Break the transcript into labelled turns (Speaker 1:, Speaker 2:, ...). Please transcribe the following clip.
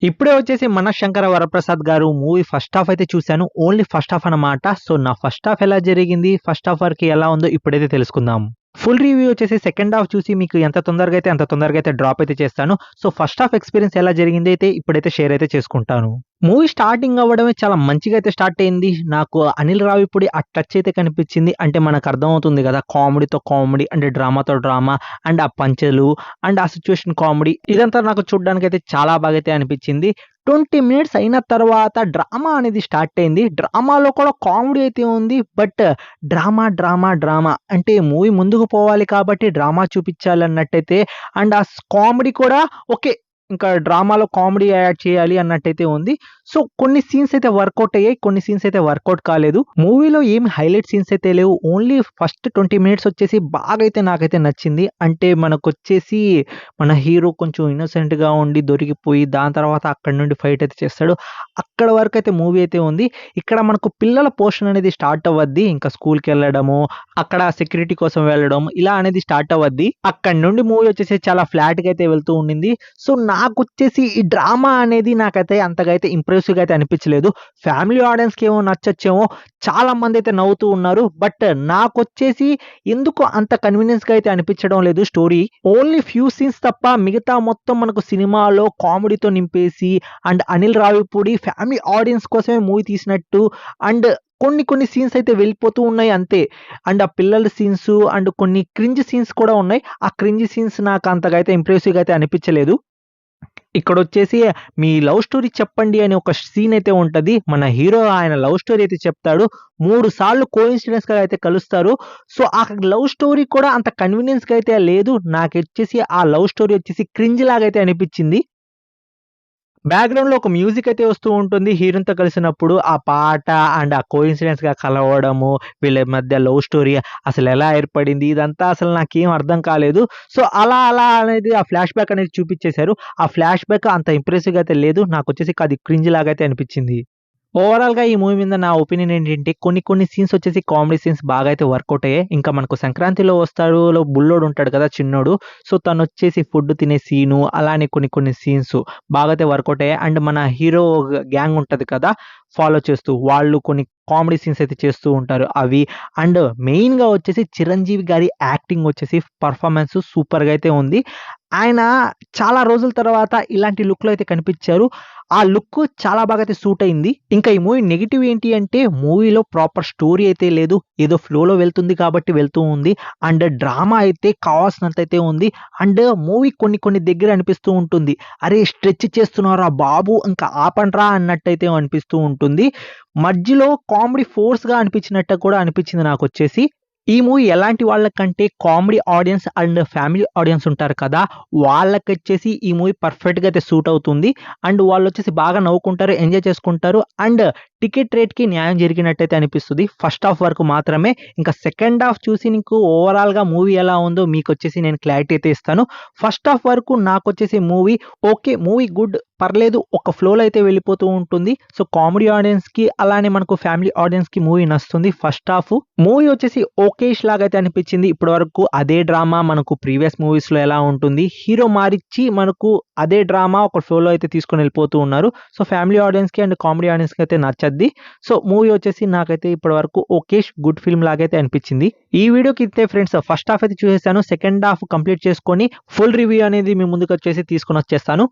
Speaker 1: ఇప్పుడే వచ్చేసి 'మనశంకర వరప్రసాద్' గారు మూవీ ఫస్ట్ హాఫ్ అయితే చూసాను. ఓన్లీ ఫస్ట్ హాఫ్ అన్నమాట. సో, నా ఫస్ట్ హాఫ్ ఎలా జరిగింది, ఫస్ట్ హాఫ్ వరకు ఎలా ఉందో ఇప్పుడైతే తెలుసుకుందాం. ఫుల్ రివ్యూ వచ్చేసి సెకండ్ హాఫ్ చూసి మీకు ఎంత తొందరగా అయితే అంత తొందరగా అయితే డ్రాప్ అయితే చేస్తాను. సో, ఫస్ట్ హాఫ్ ఎక్స్‌పీరియన్స్ ఎలా జరిగింది అయితే ఇప్పుడైతే షేర్ అయితే చేసుకుంటాను. మూవీ స్టార్టింగ్ అవ్వడమే చాలా మంచిగా అయితే స్టార్ట్ అయింది. నాకు అనిల్ రావిపూడి ఆ టచ్ అయితే కనిపించింది. అంటే మనకు అర్థమవుతుంది కదా! కామెడీతో కామెడీ అంటే డ్రామాతో డ్రామా అండ్ ఆ పంచెలు అండ్ ఆ సిట్యుయేషన్ కామెడీ ఇదంతా నాకు చూడ్డానికైతే చాలా బాగా అయితే అనిపించింది. 20 మినిట్స్ అయిన తర్వాత డ్రామా అనేది స్టార్ట్ అయింది. డ్రామాలో కూడా కామెడీ అయితే ఉంది. బట్ డ్రామా అంటే మూవీ ముందుకు పోవాలి కాబట్టి డ్రామా చూపించాలన్నట్టయితే అండ్ ఆ కామెడీ కూడా ఓకే. ఇంకా డ్రామాలో కామెడీ యాడ్ చేయాలి అన్నట్టయితే ఉంది. సో, కొన్ని సీన్స్ అయితే వర్కౌట్ అయ్యాయి. కొన్ని సీన్స్ అయితే వర్కౌట్ కాలేదు. మూవీలో ఏమి హైలైట్ సీన్స్ అయితే లేవు. ఓన్లీ ఫస్ట్ 20 మినిట్స్ వచ్చేసి బాగా అయితే నాకైతే నచ్చింది. అంటే మనకొచ్చేసి మన హీరో కొంచెం ఇన్నోసెంట్‌గా ఉండి దొరికిపోయి దాని తర్వాత అక్కడి నుండి ఫైట్ అయితే చేస్తాడు. అక్కడ వరకైతే మూవీ అయితే ఉంది. ఇక్కడ మనకు పిల్లల పోర్షన్ అనేది స్టార్ట్ అవ్వద్ది. ఇంకా స్కూల్‌కెళ్ళడము, అక్కడ సెక్యూరిటీ కోసం వెళ్ళడం ఇలా అనేది స్టార్ట్ అవ్వద్ది. అక్కడి నుండి మూవీ వచ్చేసి చాలా ఫ్లాట్‌గా అయితే వెళ్తూ ఉండింది. సో, నాకొచ్చేసి ఈ డ్రామా అనేది నాకైతే అంతగా అయితే ఇంప్రెసివ్‌గా అయితే అనిపించలేదు. ఫ్యామిలీ ఆడియన్స్‌కేమో నచ్చొచ్చేమో చాలా మందైతే నవ్వుతూ ఉన్నారు. బట్ నాకొచ్చేసి ఎందుకో అంత కన్వీనియన్స్‌గా అయితే అనిపించడం లేదు స్టోరీ. ఓన్లీ ఫ్యూ సీన్స్ తప్ప మిగతా మొత్తం మనకు సినిమాలో కామెడీతో నింపేసి and Anil Ravipudi family audience కోసమే మూవీ తీసినట్టు అండ్ కొన్ని సీన్స్ అయితే వెళ్ళిపోతూ ఉన్నాయి అంతే. అండ్ ఆ పిల్లల సీన్స్ అండ్ కొన్ని క్రింజ్ సీన్స్ కూడా ఉన్నాయి. ఆ క్రింజ్ సీన్స్ నాకు అంతగా అయితే ఇంప్రెసివ్‌గా అయితే అనిపించలేదు. ఇక్కడొచ్చేసి మీ లవ్ స్టోరీ చెప్పండి అని ఒక సీన్ అయితే ఉంటది. మన హీరో ఆయన లవ్ స్టోరీ అయితే చెప్తాడు. 3 సార్లు కోయిన్సిడెన్స్‌గా అయితే కలుస్తారు. సో, ఆ లవ్ స్టోరీ కూడా అంత కన్వీనియన్స్‌గా అయితే లేదు. నాకొచ్చేసి ఆ లవ్ స్టోరీ వచ్చేసి క్రింజ్ లాగా అయితే అనిపించింది. బ్యాక్‌గ్రౌండ్‌లో ఒక మ్యూజిక్ అయితే వస్తూ ఉంటుంది. హీరోయిన్‌తో కలిసినప్పుడు ఆ పాట అండ్ ఆ కోయిన్సిడెన్స్‌గా కలవడము, వీళ్ళ మధ్య లవ్ స్టోరీ అసలెలా ఏర్పడింది ఇదంతా అసలు నాకేం అర్థం కాలేదు. సో, అలా అనేది ఆ ఫ్లాష్ బ్యాక్ అనేది చూపిచ్చేసారు. ఆ ఫ్లాష్ బ్యాక్ అంత ఇంప్రెసివ్‌గా అయితే లేదు. నాకొచ్చేసి అది క్రింజ్ లాగా అయితే అనిపిచ్చింది. ఓవరాల్‌గా ఈ మూవీ మీద నా ఒపీనియన్ ఏంటంటే కొన్ని సీన్స్ వచ్చేసి కామెడీ సీన్స్ బాగా అయితే వర్కౌట్ అయ్యాయి. ఇంకా మనకు సంక్రాంతిలో వస్తాడు బుల్లోడు ఉంటాడు కదా! చిన్నోడు. సో, తనొచ్చేసి ఫుడ్ తినే సీను అలానే కొన్ని సీన్స్ బాగా అయితే వర్కౌట్ అయ్యాయి. అండ్ మన హీరో గ్యాంగ్ ఉంటది కదా! ఫాలో చేస్తూ వాళ్ళు కొన్ని కామెడీ సీన్స్ అయితే చేస్తూ ఉంటారు. అవి అండ్ మెయిన్‌గా వచ్చేసి చిరంజీవి గారి యాక్టింగ్ వచ్చేసి పర్ఫార్మన్స్ సూపర్‌గా అయితే ఉంది. ఆయన చాలా రోజుల తర్వాత ఇలాంటి లుక్‌లో అయితే కనిపిచ్చారు. ఆ లుక్ చాలా బాగా అయితే సూట్ అయింది. ఇంకా ఈ మూవీ నెగెటివ్ ఏంటి అంటే మూవీలో ప్రాపర్ స్టోరీ అయితే లేదు. ఏదో ఫ్లోలో వెళ్తుంది కాబట్టి వెళ్తూ ఉంది. అండ్ డ్రామా అయితే కావాల్సినంత అయితే ఉంది. అండ్ మూవీ కొన్ని దగ్గర అనిపిస్తూ ఉంటుంది. అరే! స్ట్రెచ్ చేస్తున్నారా బాబు! ఇంకా ఆపండ్రా అన్నట్టయితే అనిపిస్తూ ఉంటుంది. మధ్యలో కామెడీ ఫోర్స్‌గా అనిపించినట్టు కూడా అనిపించింది నాకొచ్చేసి. ఈ మూవీ ఎలాంటి వాళ్ళకంటే comedy audience and family audience ఉంటారు కదా! వాళ్ళకొచ్చేసి ఈ మూవీ పర్ఫెక్ట్‌గా అయితే సూట్ అవుతుంది. అండ్ వాళ్ళొచ్చేసి బాగా నవ్వుకుంటారు, ఎంజాయ్ చేసుకుంటారు. అండ్ టికెట్ రేట్‌కి న్యాయం జరిగినట్టయితే అనిపిస్తది. ఫస్ట్ హాఫ్ వరకు మాత్రమే. ఇంకా సెకండ్ హాఫ్ చూసి నీకు ఓవరాల్‌గా మూవీ ఎలా ఉందో మీకొచ్చేసి నేను క్లారిటీ అయితే ఇస్తాను. ఫస్ట్ హాఫ్ వరకు నాకొచ్చేసి మూవీ ఓకే. మూవీ గుడ్ పర్లేదు. ఒక ఫ్లోలో అయితే వెళ్ళిపోతూ ఉంటుంది. సో, కామెడీ ఆడియన్స్‌కి అలానే మనకు ఫ్యామిలీ ఆడియన్స్‌కి మూవీ నచ్చుతుంది ఫస్ట్ హాఫ్. మూవీ వచ్చేసి ఓకేష్ లాగా అయితే అనిపించింది. ఇప్పటి వరకు అదే డ్రామా మనకు ప్రీవియస్ మూవీస్‌లో ఎలా ఉంటుంది. హీరో మారిచ్చి మనకు అదే డ్రామా ఒక ఫ్లోలో అయితే తీసుకొని వెళ్ళిపోతూ ఉన్నారు. సో, ఫ్యామిలీ ఆడియన్స్‌కి అండ్ కామెడీ ఆడియన్స్‌కి అయితే నచ్చద్ది. సో, మూవీ వచ్చేసి నాకైతే ఇప్పటి వరకు ఓకేష్ గుడ్ ఫిల్మ్ లాగైతే అనిపించింది. ఈ వీడియోకి ఇంతే ఫ్రెండ్స్. ఫస్ట్ హాఫ్ అయితే చూసేసాను. సెకండ్ హాఫ్ కంప్లీట్ చేసుకొని ఫుల్ రివ్యూ అనేది మీ ముందుకొచ్చేసి తీసుకొనొచ్చేస్తాను.